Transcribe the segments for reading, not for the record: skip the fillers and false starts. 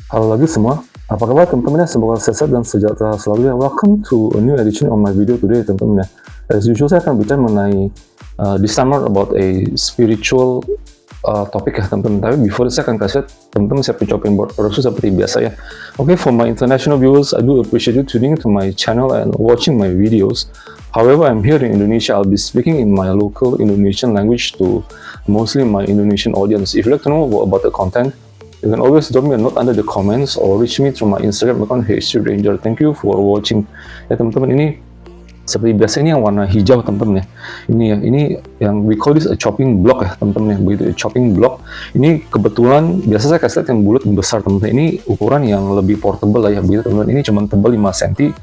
Halo lagi semua, apa kabar teman-teman ya? Semoga sehat dan sejahtera selalu ya. Welcome to a new edition of my video today teman-teman ya. As usual saya akan bicara mengenai this time out about a spiritual topik ya teman-teman. Tapi before saya akan kasih teman-teman saya ucapin buat produksi seperti biasa ya. Okay, for my international viewers, I do appreciate you tuning to my channel and watching my videos. However, I'm here in Indonesia. I'll be speaking in my local Indonesian language to mostly my Indonesian audience. If you'd like to know about the content, you can always drop me a note under the comments or reach me through my Instagram account HC Ranger. Thank you for watching. Ya teman-teman, ini seperti biasa ini yang warna hijau teman-teman ya. Ini yang we call this a chopping block ya teman-teman ya. Begitu ya, chopping block. Ini kebetulan biasa saya kasih lihat yang bulat yang besar teman-teman. Ini ukuran yang lebih portable lah ya begitu teman-teman. Ini cuma tebal 5 cm,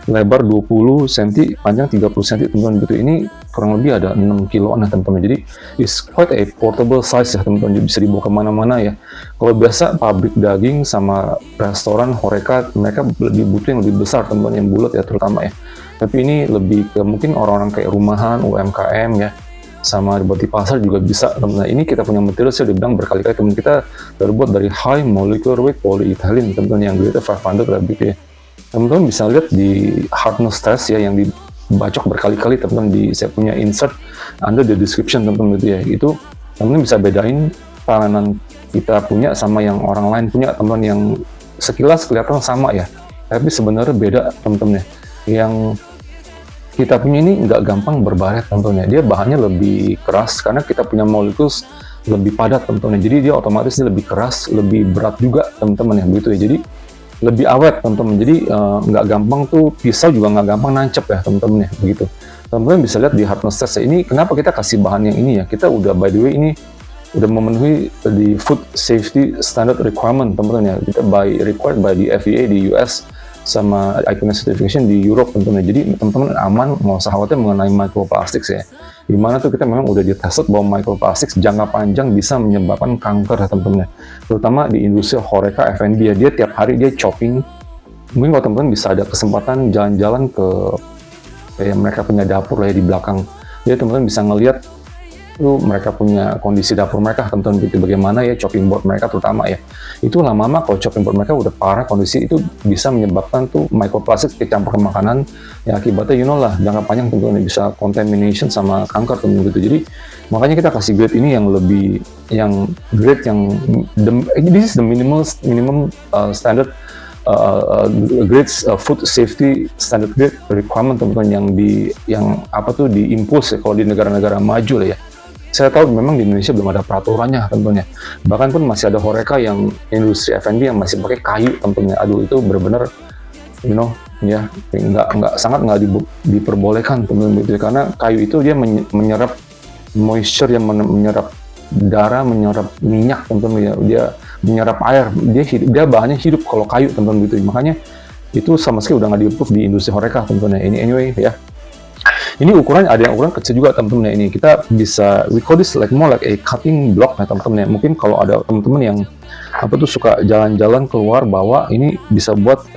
lebar 20 cm, panjang 30 cm teman-teman begitu. Ini kurang lebih ada 6 kiloan ya teman-teman. Jadi it's quite a portable size ya teman-teman. Bisa dibawa kemana-mana ya. Kalau biasa pabrik daging sama restoran horeca mereka lebih butuh yang lebih besar teman-teman, yang bulat ya terutama ya. Tapi ini lebih ke mungkin orang-orang kayak rumahan, UMKM ya, sama buat di pasar juga bisa teman-teman. Ini kita punya material saya udah bilang berkali-kali teman, kita terbuat dari high molecular weight polyethylene teman-teman, yang greater 500 lah gitu ya. Teman-teman bisa lihat di hardness test ya, yang dibacok berkali-kali teman-teman, di saya punya insert under the description teman-teman gitu ya. Itu teman-teman bisa bedain tanaman kita punya sama yang orang lain punya teman-teman, yang sekilas kelihatan sama ya, tapi sebenarnya beda teman-teman ya. Yang kita punya ini nggak gampang berbaret tentunya, dia bahannya lebih keras karena kita punya molekul lebih padat tentunya, jadi dia otomatis dia lebih keras, lebih berat juga teman-teman ya begitu ya. Jadi lebih awet teman-teman, jadi nggak gampang tuh, pisau juga nggak gampang nancep ya teman-teman ya begitu. Teman-teman bisa lihat di hardness test ya. Ini kenapa kita kasih bahan yang ini ya, kita udah by the way ini udah memenuhi di food safety standard requirement teman-teman ya, kita required by the FDA di US sama IPNS certification di Europe tentunya. Jadi teman-teman aman, nggak usah khawatir mengenai microplastics ya. Dimana tuh kita memang udah ditested bahwa microplastics jangka panjang bisa menyebabkan kanker ya teman-teman. Terutama di industri horeca F&B ya, dia tiap hari dia chopping. Mungkin kalau teman-teman bisa ada kesempatan jalan-jalan ke kayak mereka punya dapur lah ya di belakang. Jadi teman-teman bisa ngelihat tuh mereka punya kondisi dapur mereka teman-teman, gitu bagaimana ya chopping board mereka terutama ya. Itu lama-lama kalau chopping board mereka udah parah kondisi, itu bisa menyebabkan tuh microplastik kecampur ke makanan ya, akibatnya lah jangka panjang tentunya bisa contamination sama kanker teman-teman gitu. Jadi makanya kita kasih grade ini yang lebih, yang grade yang this is the minimum standard grades food safety standard grade requirement teman-teman, yang apa tuh diimpose ya kalau di negara-negara maju lah ya. Saya tahu memang di Indonesia belum ada peraturannya tentunya. Bahkan pun masih ada horeca yang industri F&B yang masih pakai kayu tentunya. Aduh, itu benar-benar ya sangat nggak diperbolehkan teman-teman gitu. Karena kayu itu dia menyerap moisture, yang menyerap darah, menyerap minyak teman-teman ya. Dia menyerap air, dia bahannya hidup kalau kayu teman-teman gitu. Makanya itu sama sekali udah nggak di-approve di industri horeca tentunya. Ini anyway ya. Ini ukurannya ada yang ukuran kecil juga teman-teman ya. Ini kita bisa, we call this like more like a cutting block ya teman-teman ya. Mungkin kalau ada teman-teman yang apa tuh suka jalan-jalan keluar bawa ini, bisa buat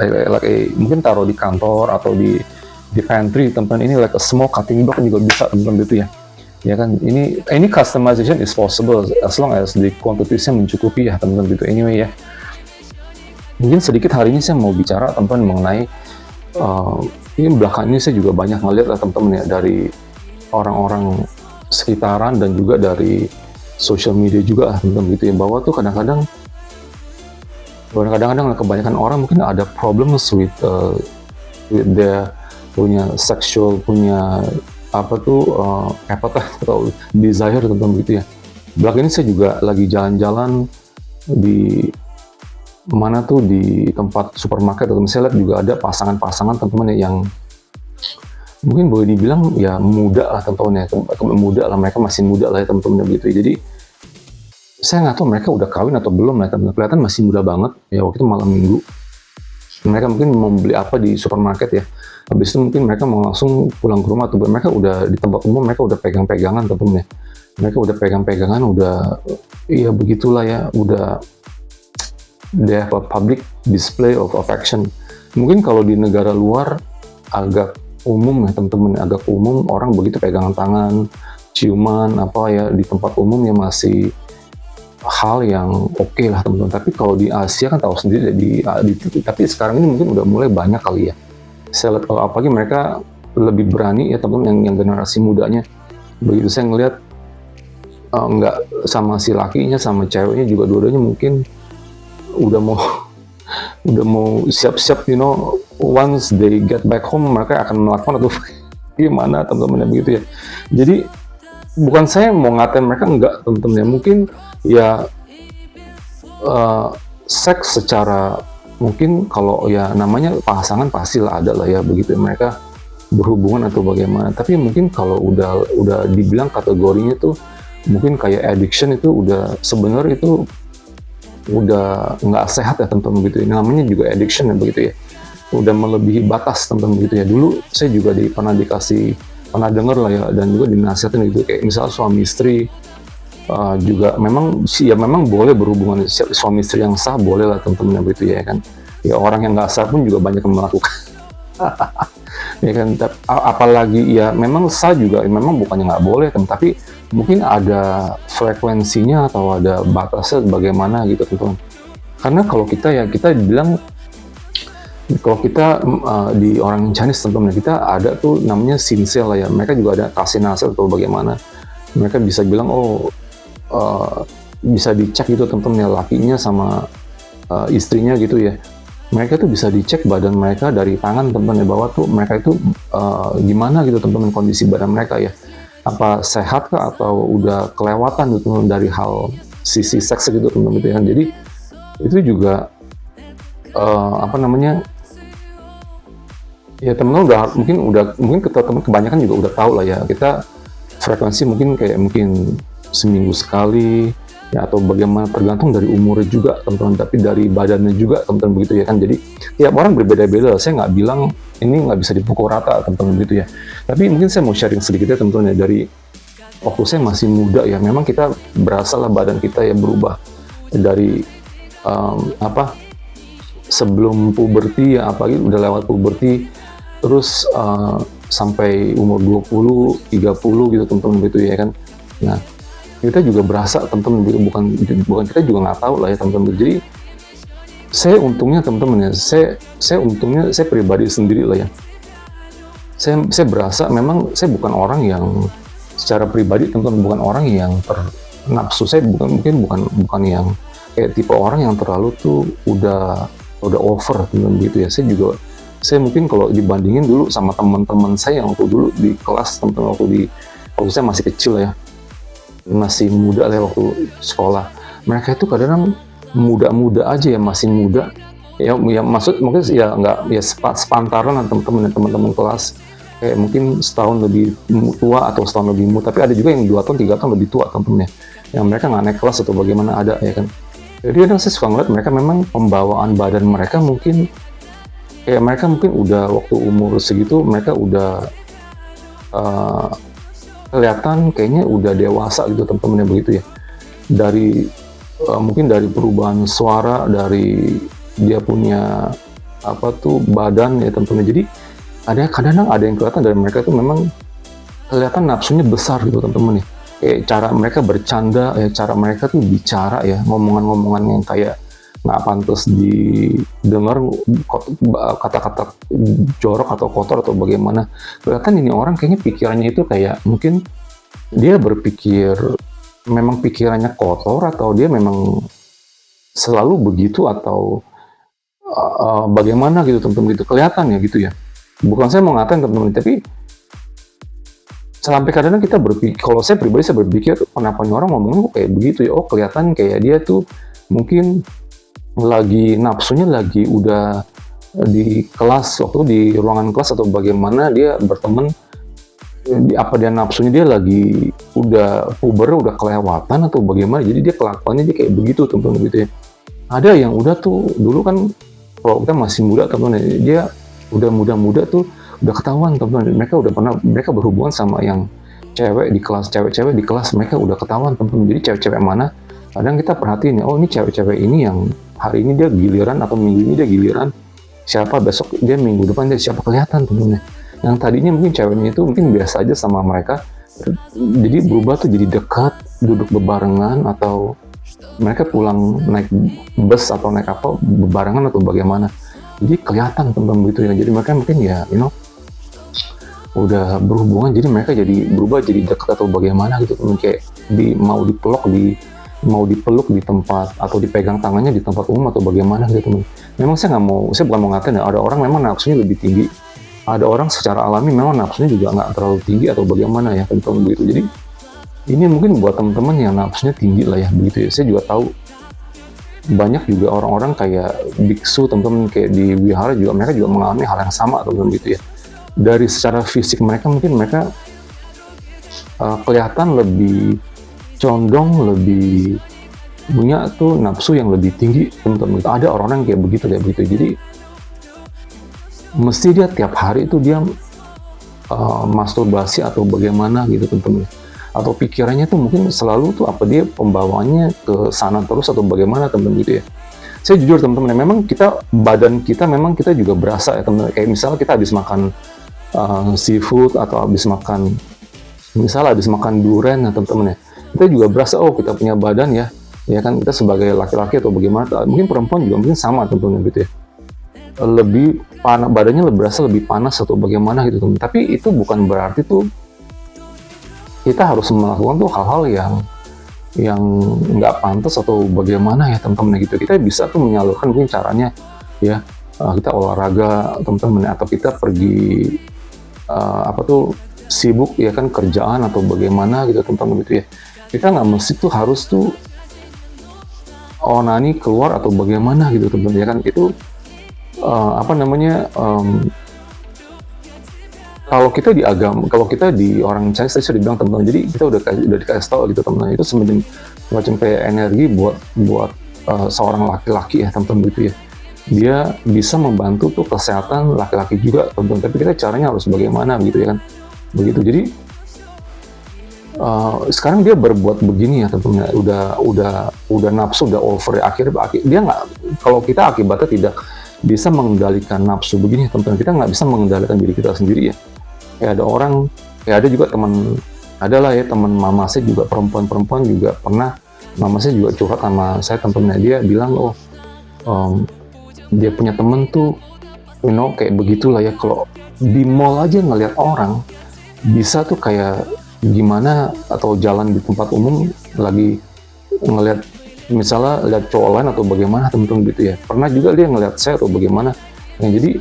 mungkin taruh di kantor atau di pantry teman-teman. Ini like a small cutting block juga bisa teman-teman gitu ya. Ya kan, ini customization is possible as long as the quantities-nya mencukupi ya teman-teman gitu. Anyway ya, mungkin sedikit hari ini saya mau bicara teman-teman mengenai ini belakang ini saya juga banyak ngeliat teman-teman ya, dari orang-orang sekitaran dan juga dari social media juga teman-teman gitu ya, bahwa tuh kadang-kadang kebanyakan orang mungkin ada problems with their punya sexual, punya apa tuh appetite atau desire teman-teman gitu ya. Belakang ini saya juga lagi jalan-jalan di mana tuh, di tempat supermarket teman-teman. Saya lihat juga ada pasangan-pasangan teman-teman yang mungkin boleh dibilang ya muda lah teman-teman ya, muda lah, mereka masih muda lah ya teman-teman gitu. Jadi saya nggak tahu mereka udah kawin atau belum lah teman-teman, kelihatan masih muda banget ya. Waktu itu malam minggu mereka mungkin mau beli apa di supermarket ya, habis itu mungkin mereka mau langsung pulang ke rumah, atau mereka udah di tempat umum, mereka udah pegang-pegangan teman-teman ya. Mereka udah pegang-pegangan, udah ya begitulah ya, udah they have a public display of affection. Mungkin kalau di negara luar agak umum ya teman-teman, agak umum orang begitu pegangan tangan, ciuman apa ya di tempat umum ya, masih hal yang oke lah teman-teman. Tapi kalau di Asia kan tahu sendiri tapi sekarang ini mungkin udah mulai banyak kali ya. Saya lihat kalau apalagi mereka lebih berani ya teman-teman, yang generasi mudanya. Begitu saya ngelihat nggak sama si lakinya sama ceweknya juga dua-duanya mungkin udah mau udah mau siap-siap, once they get back home mereka akan melakukan atau gimana teman-teman ya, begitu ya. Jadi bukan saya mau ngatain mereka, enggak teman-teman ya, mungkin ya seks secara mungkin kalau ya namanya pasangan pastilah ada lah ya, begitu ya, mereka berhubungan atau bagaimana. Tapi mungkin kalau udah dibilang kategorinya tuh mungkin kayak addiction, itu udah sebenarnya itu udah nggak sehat ya teman-teman, begitu ya. Namanya juga addiction ya, begitu ya, udah melebihi batas teman-teman, begitu ya. Dulu saya juga pernah dengar lah ya, dan juga dinasihatin gitu, kayak misal suami istri juga memang boleh berhubungan, suami istri yang sah boleh lah teman-teman, begitu ya kan. Ya orang yang nggak sah pun juga banyak yang melakukan. Ya kan, apalagi ya memang sah juga, memang bukannya nggak boleh kan, tapi mungkin ada frekuensinya atau ada batasnya bagaimana gitu teman-teman. Karena kalau kita bilang, kalau kita di orang Chinese teman-teman, kita ada tuh namanya sinsei lah ya, mereka juga ada kasih nasihat atau bagaimana, mereka bisa bilang bisa dicek gitu teman-teman ya, lakinya sama istrinya gitu ya, mereka tuh bisa dicek badan mereka dari tangan teman-teman ya, bahwa tuh mereka itu gimana gitu teman-teman kondisi badan mereka ya, apa sehat kah atau udah kelewatan gitu dari hal sisi seks gitu teman-teman gitu ya. Jadi itu juga ya teman-teman mungkin kita teman kebanyakan juga udah tahu lah ya, kita frekuensi mungkin seminggu sekali ya, atau bagaimana, tergantung dari umurnya juga teman-teman, tapi dari badannya juga teman-teman, begitu ya kan. Jadi tiap orang berbeda-beda, saya nggak bilang ini nggak bisa dipukul rata teman-teman, begitu ya. Tapi mungkin saya mau sharing sedikit ya teman-teman ya, dari waktu saya masih muda ya, memang kita berasa lah badan kita ya berubah dari sebelum puberti ya, apalagi udah lewat puberti terus sampai umur 20, 30 gitu teman-teman, gitu ya kan. Nah, kita juga berasa teman-teman, bukan kita juga nggak tahu lah ya teman-teman. Jadi saya untungnya teman-teman ya, saya pribadi sendiri lah ya, saya berasa memang saya bukan orang yang secara pribadi teman-teman, bukan orang yang ternafsu. Saya bukan yang kayak tipe orang yang terlalu tuh udah over teman-teman, gitu ya. Saya mungkin kalau dibandingin dulu sama teman-teman saya yang waktu dulu di kelas teman-teman, waktu saya masih kecil ya, masih muda lah waktu sekolah, mereka itu kadang muda-muda aja ya, masih muda ya maksud mungkin ya nggak ya sepantaran teman-teman kelas, kayak mungkin setahun lebih tua atau setahun lebih muda, tapi ada juga yang 2 tahun 3 tahun lebih tua teman-teman ya, yang mereka nggak naik kelas atau bagaimana, ada ya kan. Jadi kadang saya suka ngeliat mereka memang pembawaan badan mereka mungkin kayak mereka mungkin udah waktu umur segitu mereka udah kelihatan kayaknya udah dewasa gitu teman-teman ya, begitu ya. Dari mungkin dari perubahan suara, dari dia punya badan ya teman-teman. Jadi kadang ada yang kelihatan dari mereka itu memang kelihatan nafsunya besar gitu teman-teman ya. Kayak cara mereka bercanda ya, cara mereka tuh bicara ya, ngomongan-ngomongan yang kayak nggak pantas didengar, kata-kata jorok atau kotor atau bagaimana. Kelihatan ini orang kayaknya pikirannya itu kayak mungkin dia berpikir memang pikirannya kotor, atau dia memang selalu begitu, atau bagaimana gitu teman-teman, gitu kelihatan ya, gitu ya. Bukan saya mau ngatain teman-teman, tapi sampai kadang kita berpikir, kalau saya pribadi saya berpikir kenapa nih orang ngomongnya kok kayak begitu ya. Kelihatan kayak dia tuh mungkin lagi nafsunya lagi udah di kelas, waktu di ruangan kelas atau bagaimana dia berteman, dia nafsunya dia lagi udah puber, udah kelewatan atau bagaimana, jadi dia kelakuannya dia kayak begitu teman-teman, gitu ya. Ada yang udah tuh dulu kan kalau kita masih muda teman-teman, dia udah muda-muda tuh udah ketahuan teman-teman, mereka berhubungan sama yang cewek di kelas, cewek-cewek di kelas, mereka udah ketahuan teman-teman. Jadi cewek-cewek mana kadang kita perhatiin ya, ini cewek-cewek ini yang hari ini dia giliran, atau minggu ini dia giliran siapa, besok dia minggu depan dia siapa, kelihatan temennya. Yang tadinya mungkin ceweknya itu mungkin biasa aja sama mereka, jadi berubah tuh jadi dekat, duduk bebarengan, atau mereka pulang naik bus atau naik apa bebarengan atau bagaimana. Jadi kelihatan teman-teman begitu ya. Jadi mereka mungkin ya udah berhubungan, jadi mereka jadi berubah jadi dekat atau bagaimana gitu, kayak mau dipeluk di tempat atau dipegang tangannya di tempat umum atau bagaimana gitu teman. Memang saya bukan mau ngatain ya, ada orang memang nafsunya lebih tinggi, ada orang secara alami memang nafsunya juga nggak terlalu tinggi atau bagaimana ya teman-teman begitu. Jadi ini mungkin buat teman-teman yang nafsunya tinggi lah ya begitu ya. Saya juga tahu banyak juga orang-orang kayak biksu teman-teman, kayak di wihara juga mereka juga mengalami hal yang sama teman-teman gitu ya. Dari secara fisik mereka mungkin mereka kelihatan lebih condong, lebih punya tuh nafsu yang lebih tinggi teman-teman. Ada orang-orang kayak begitu kayak begitu. Jadi mesti dia tiap hari itu dia masturbasi atau bagaimana gitu teman-teman. Atau pikirannya tuh mungkin selalu tuh apa dia pembawaannya ke sana terus atau bagaimana teman-teman gitu ya. Saya jujur teman-teman, memang badan kita memang kita juga berasa ya teman-teman. Kayak misalnya kita habis makan seafood atau habis makan durian ya teman-teman ya, kita juga berasa kita punya badan ya kan, kita sebagai laki-laki atau bagaimana, mungkin perempuan juga mungkin sama teman-teman gitu ya, lebih panas badannya, berasa lebih panas atau bagaimana gitu teman. Tapi itu bukan berarti tuh kita harus melakukan tuh hal-hal yang nggak pantas atau bagaimana ya teman-teman gitu. Kita bisa tuh menyalurkan mungkin caranya ya, kita olahraga teman-teman, atau kita pergi sibuk ya kan, kerjaan atau bagaimana gitu teman-teman gitu ya. Kita nggak mesti tuh harus tuh onani keluar atau bagaimana gitu teman-teman ya kan. Itu kalau kita di agama, kalau kita di orang Chinese tadi sudah bilang teman-teman, jadi kita udah dikasih tahu gitu teman-teman, itu semacam kayak energi buat seorang laki-laki ya teman-teman gitu ya. Dia bisa membantu tuh kesehatan laki-laki juga teman-teman, tapi kita caranya harus bagaimana gitu ya kan, begitu. Jadi sekarang dia berbuat begini ya teman-teman, udah nafsu, udah over ya, akhirnya dia nggak, kalau kita akibatnya tidak bisa mengendalikan nafsu begini teman-teman, kita nggak bisa mengendalikan diri kita sendiri ya. Kayak ada juga adalah ya teman mama saya juga, perempuan juga pernah, mama saya juga curhat sama saya teman-teman, dia bilang dia punya temen tuh kayak begitulah ya, kalau di mall aja ngelihat orang bisa tuh kayak gimana, atau jalan di tempat umum lagi ngelihat misalnya lihat cowok lain atau bagaimana teman-teman gitu ya. Pernah juga dia ngelihat saya atau bagaimana. Nah, jadi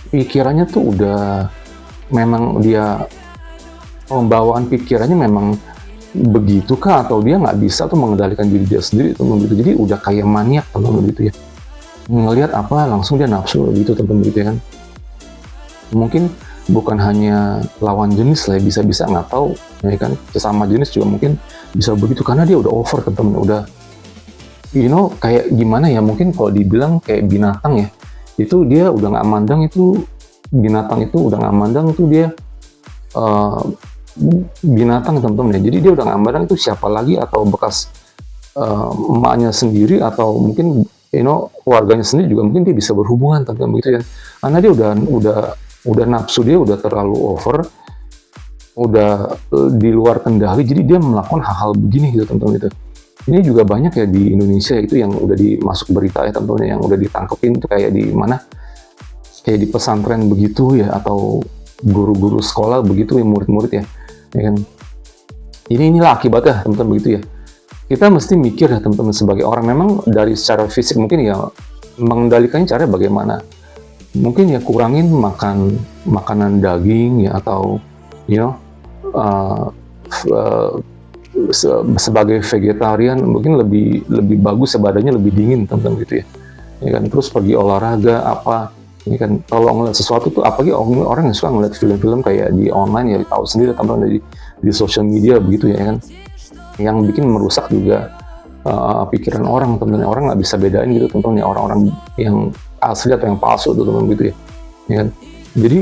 pikirannya tuh udah, memang dia pembawaan pikirannya memang begitu kah, atau dia nggak bisa tuh mengendalikan diri dia sendiri teman-teman gitu. Jadi udah kayak maniak teman-teman gitu ya, ngelihat apa langsung dia nafsu gitu teman-teman gitu ya kan. Mungkin bukan hanya lawan jenis lah, bisa-bisa nggak tahu ya kan, sesama jenis juga mungkin bisa begitu, karena dia udah over teman-teman, udah kayak gimana ya, mungkin kalau dibilang kayak binatang ya, itu dia udah nggak mandang, itu binatang itu udah nggak mandang, itu dia binatang teman-teman ya. Jadi dia udah nggak mandang itu siapa lagi, atau bekas emaknya sendiri, atau mungkin keluarganya sendiri juga mungkin dia bisa berhubungan teman-teman gitu ya, karena dia udah nafsu, dia udah terlalu over, udah di luar kendali, jadi dia melakukan hal-hal begini gitu teman-teman gitu. Ini juga banyak ya di Indonesia itu yang udah dimasuk berita ya teman-teman, yang udah ditangkepin tuh kayak di mana, kayak di pesantren begitu ya, atau guru-guru sekolah begitu ya, murid-murid ya kan. Inilah akibatnya teman-teman begitu ya. Kita mesti mikir ya teman-teman, sebagai orang memang dari secara fisik mungkin ya mengendalikannya caranya bagaimana. Mungkin ya kurangin makanan daging ya, atau sebagai vegetarian mungkin lebih bagus, badannya lebih dingin teman-teman gitu ya kan. Terus pergi olahraga apa ini kan, kalau ngeliat sesuatu tuh, apalagi orang yang suka ngeliat film-film kayak di online ya, tahu sendiri teman-teman, di social media begitu ya kan, yang bikin merusak juga pikiran orang teman-teman. Orang nggak bisa bedain gitu teman-teman ya, orang-orang yang asli atau yang palsu tuh teman-teman gitu ya kan. Jadi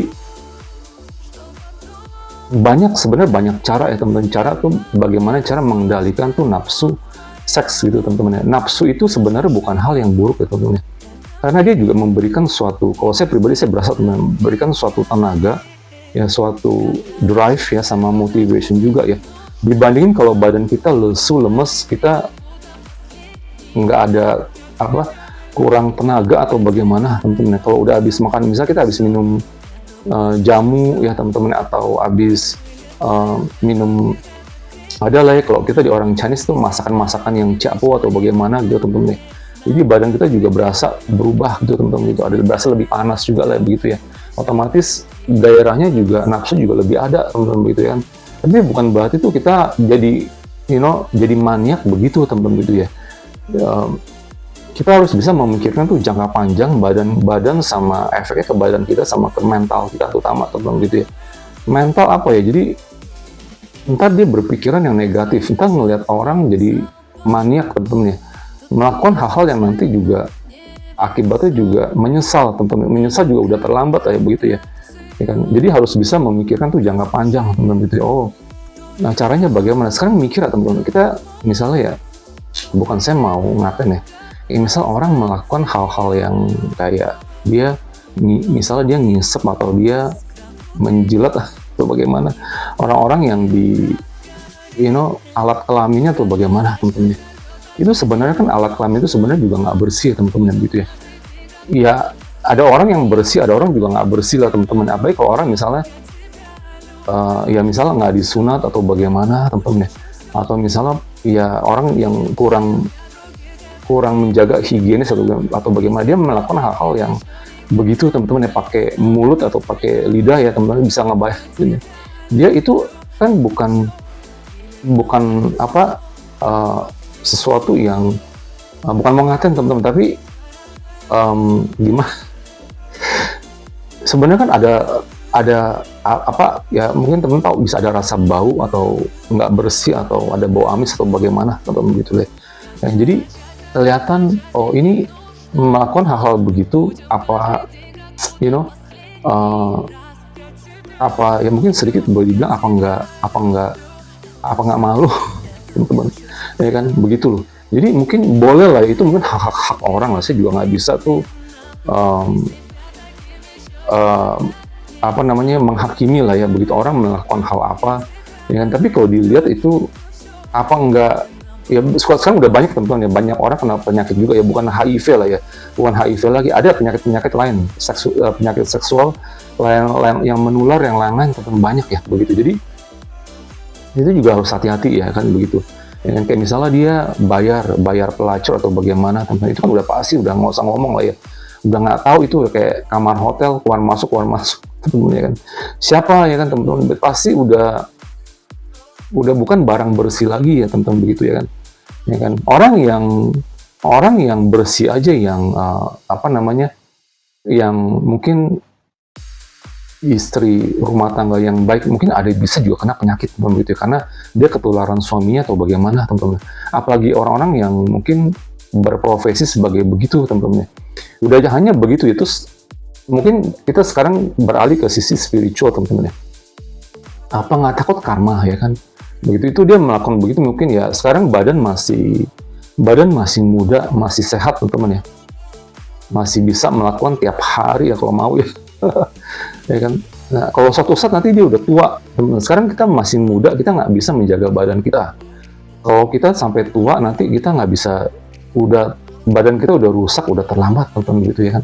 sebenarnya banyak cara ya teman-teman, cara tuh bagaimana cara mengendalikan tuh nafsu seks gitu teman-teman ya. Nafsu itu sebenarnya bukan hal yang buruk ya teman-teman ya, karena dia juga memberikan suatu, kalau saya pribadi saya berasa memberikan suatu tenaga ya, suatu drive ya, sama motivation juga ya. Dibandingin kalau badan kita lesu, lemes, kita nggak ada apa kurang tenaga atau bagaimana teman-teman. Kalau udah habis makan, misalnya kita habis minum jamu ya teman-teman, atau habis minum, ada lah ya kalau kita di orang Chinese tuh masakan-masakan yang capo atau bagaimana gitu teman-teman. Jadi badan kita juga berasa berubah gitu teman-teman, gitu. Ada berasa lebih panas juga lah begitu ya. Otomatis daerahnya juga, nafsu juga lebih ada teman-teman begitu ya kan. Tapi bukan berarti tuh kita jadi jadi maniak begitu teman-teman gitu ya. Kita harus bisa memikirkan tuh jangka panjang badan sama efeknya ke badan kita sama ke mental kita terutama teman-teman gitu ya. Mental apa ya? Jadi ntar dia berpikiran yang negatif, ntar ngelihat orang jadi maniak teman-teman ya. Melakukan hal-hal yang nanti juga akibatnya juga menyesal teman-teman. Menyesal juga udah terlambat ya begitu ya. Ya kan? Jadi harus bisa memikirkan tuh jangka panjang teman-teman gitu ya. Oh, nah caranya bagaimana? Sekarang mikir ya teman-teman. Kita misalnya ya, bukan saya mau ngatain ya. Misal orang melakukan hal-hal yang kayak dia misalnya dia ngisep atau dia menjilat atau bagaimana orang-orang yang di alat kelaminnya atau bagaimana teman-teman. Itu sebenarnya kan alat kelamin itu sebenarnya juga nggak bersih teman-teman gitu ya. Ya ada orang yang bersih, ada orang juga nggak bersih lah teman-teman. Apalagi kalau orang misalnya ya misalnya nggak disunat atau bagaimana teman-teman ya. Atau misalnya ya orang yang kurang menjaga higienis atau bagaimana, dia melakukan hal-hal yang begitu teman-teman ya, pakai mulut atau pakai lidah ya teman-teman bisa ngebayangin ya. Dia itu kan bukan apa sesuatu yang bukan mau ngatain teman-teman, tapi gimana sebenarnya kan ada apa ya, mungkin teman-teman tahu bisa ada rasa bau atau nggak bersih atau ada bau amis atau bagaimana teman-teman gitu deh. Nah, jadi kelihatan oh ini melakukan hal-hal begitu apa apa ya, mungkin sedikit boleh dibilang apa nggak malu teman-teman ya kan begitu loh. Jadi mungkin boleh lah, itu mungkin hak orang lah, saya juga nggak bisa tuh apa namanya menghakimi lah ya begitu orang melakukan hal apa ya kan. Tapi kalau dilihat itu apa enggak ya, sekarang udah banyak teman-teman ya, banyak orang kena penyakit juga ya, bukan HIV lah ya, bukan HIV lagi, ada penyakit lain, penyakit seksual lain yang menular yang lain-lain teman-teman, banyak ya begitu. Jadi itu juga harus hati-hati ya kan begitu. Ya, kayak misalnya dia bayar pelacur atau bagaimana teman-teman, itu kan udah pasti udah nggak usah ngomong lah ya, udah nggak tahu itu kayak kamar hotel keluar masuk teman-teman ya kan. Siapa ya kan teman-teman, pasti udah bukan barang bersih lagi ya teman-teman begitu ya kan. Ya kan, orang yang bersih aja yang apa namanya, yang mungkin istri rumah tangga yang baik mungkin ada bisa juga kena penyakit begitu ya, karena dia ketularan suaminya atau bagaimana teman-teman. Apalagi orang-orang yang mungkin berprofesi sebagai begitu teman-teman. Udah aja hanya begitu ya, terus mungkin kita sekarang beralih ke sisi spiritual teman-teman ya. Apa nggak takut karma ya kan? Begitu itu dia melakukan begitu, mungkin ya sekarang badan masih muda, masih sehat teman-teman ya, masih bisa melakukan tiap hari ya kalau mau ya. Ya kan. Nah kalau suatu saat nanti dia udah tua teman-teman, sekarang kita masih muda, kita nggak bisa menjaga badan kita. Kalau kita sampai tua nanti kita nggak bisa, badan kita udah rusak, udah terlambat teman-teman gitu ya kan.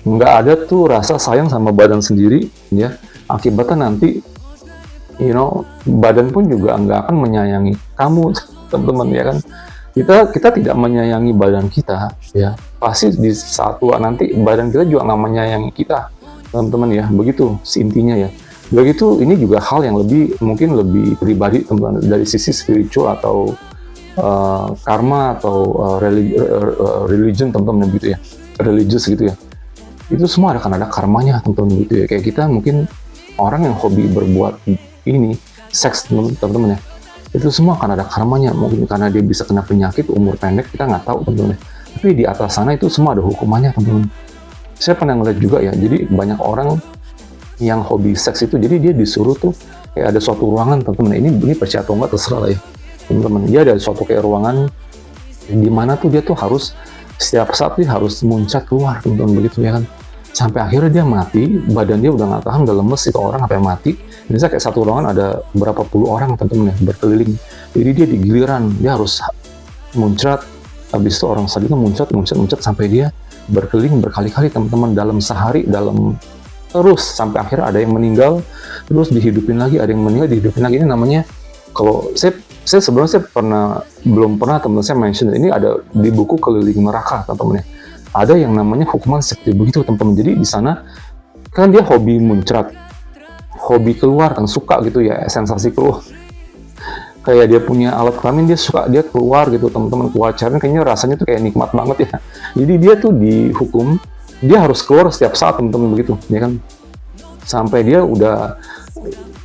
Nggak ada tuh rasa sayang sama badan sendiri ya, akibatnya nanti badan pun juga nggak akan menyayangi kamu teman-teman ya kan. Kita tidak menyayangi badan kita ya, pasti di saat tua nanti badan kita juga nggak menyayangi kita teman-teman ya, begitu intinya ya. Begitu, ini juga hal yang mungkin lebih pribadi teman-teman, dari sisi spiritual atau karma atau religion teman-teman gitu ya, religious gitu ya. Itu semua akan ada karmanya teman-teman gitu ya. Kayak kita mungkin orang yang hobi berbuat ini seks teman-teman ya, itu semua akan ada karmanya, mungkin karena dia bisa kena penyakit umur pendek, kita nggak tahu teman-teman ya. Tapi di atas sana itu semua ada hukumannya teman-teman. Saya pernah ngeliat juga ya, jadi banyak orang yang hobi seks itu, jadi dia disuruh tuh kayak ada suatu ruangan teman-teman, ini percaya atau nggak terserah lah ya teman-teman. Dia ada suatu kayak ruangan di mana tuh dia tuh harus setiap saat dia harus muncat keluar teman-teman begitu ya kan, sampai akhirnya dia mati, badan dia udah nggak tahan, udah lemes itu orang sampai mati. Misalnya kayak satu ruangan ada berapa puluh orang teman-teman ya berkeliling, jadi dia di giliran dia harus muncrat Habis itu orang tadi itu muncrat sampai dia berkeliling berkali-kali teman-teman dalam sehari, terus sampai akhirnya ada yang meninggal, terus dihidupin lagi, ada yang meninggal dihidupin lagi. Ini namanya, kalau saya sebenarnya belum pernah teman saya mention, ini ada di buku Keliling Neraka teman-teman ya. Ada yang namanya hukuman seperti begitu teman-teman. Jadi di sana kan dia hobi muncrat, hobi keluar kan, suka gitu ya, sensasi keluar. Kayak dia punya alat kelamin, dia suka dia keluar gitu teman-teman, keluar cairan, kayaknya rasanya tuh kayak nikmat banget ya. Jadi dia tuh dihukum, dia harus keluar setiap saat teman-teman begitu, ya kan. Sampai dia udah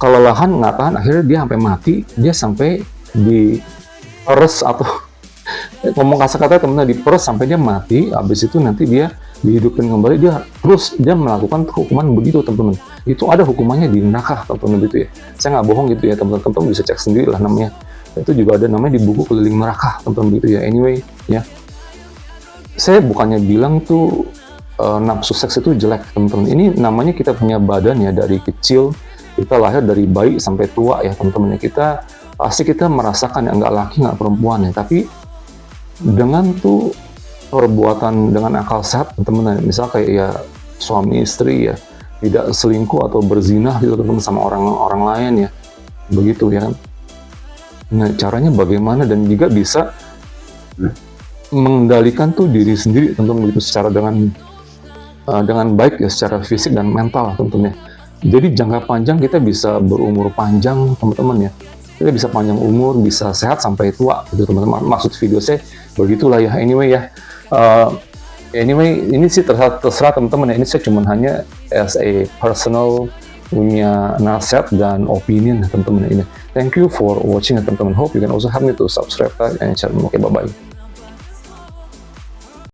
kelelahan, nggak tahan, akhirnya dia sampai mati, dia sampai diperes atau ngomong kasar-kata teman-teman, diperes sampai dia mati. Habis itu nanti dia dihidupin kembali, dia melakukan hukuman begitu teman-teman. Itu ada hukumannya di neraka teman-teman gitu ya. Saya nggak bohong gitu ya teman-teman, bisa cek sendiri lah namanya. Itu juga ada namanya di buku Keliling Neraka teman-teman gitu ya. Anyway ya, saya bukannya bilang tuh nafsu seks itu jelek teman-teman. Ini namanya kita punya badan ya, dari kecil kita lahir, dari bayi sampai tua ya teman-teman ya. Kita merasakan ya, nggak laki nggak perempuan ya, tapi dengan tuh perbuatan dengan akal sehat teman-teman, misal kayak ya suami istri ya tidak selingkuh atau berzina gitu teman-teman sama orang lain ya, begitu ya kan. Nah caranya bagaimana, dan juga bisa mengendalikan tuh diri sendiri teman-teman begitu, secara dengan baik ya, secara fisik dan mental teman-teman ya. Jadi jangka panjang kita bisa berumur panjang teman-teman ya, kita bisa panjang umur, bisa sehat sampai tua gitu teman-teman. Maksud video saya begitulah ya. Anyway ini sih terserah teman-teman ya. Ini saya cuma hanya as a personal punya nasihat dan opinion teman-teman ini. Thank you for watching teman-teman. Hope you can also help me to subscribe and share. Okay, bye bye.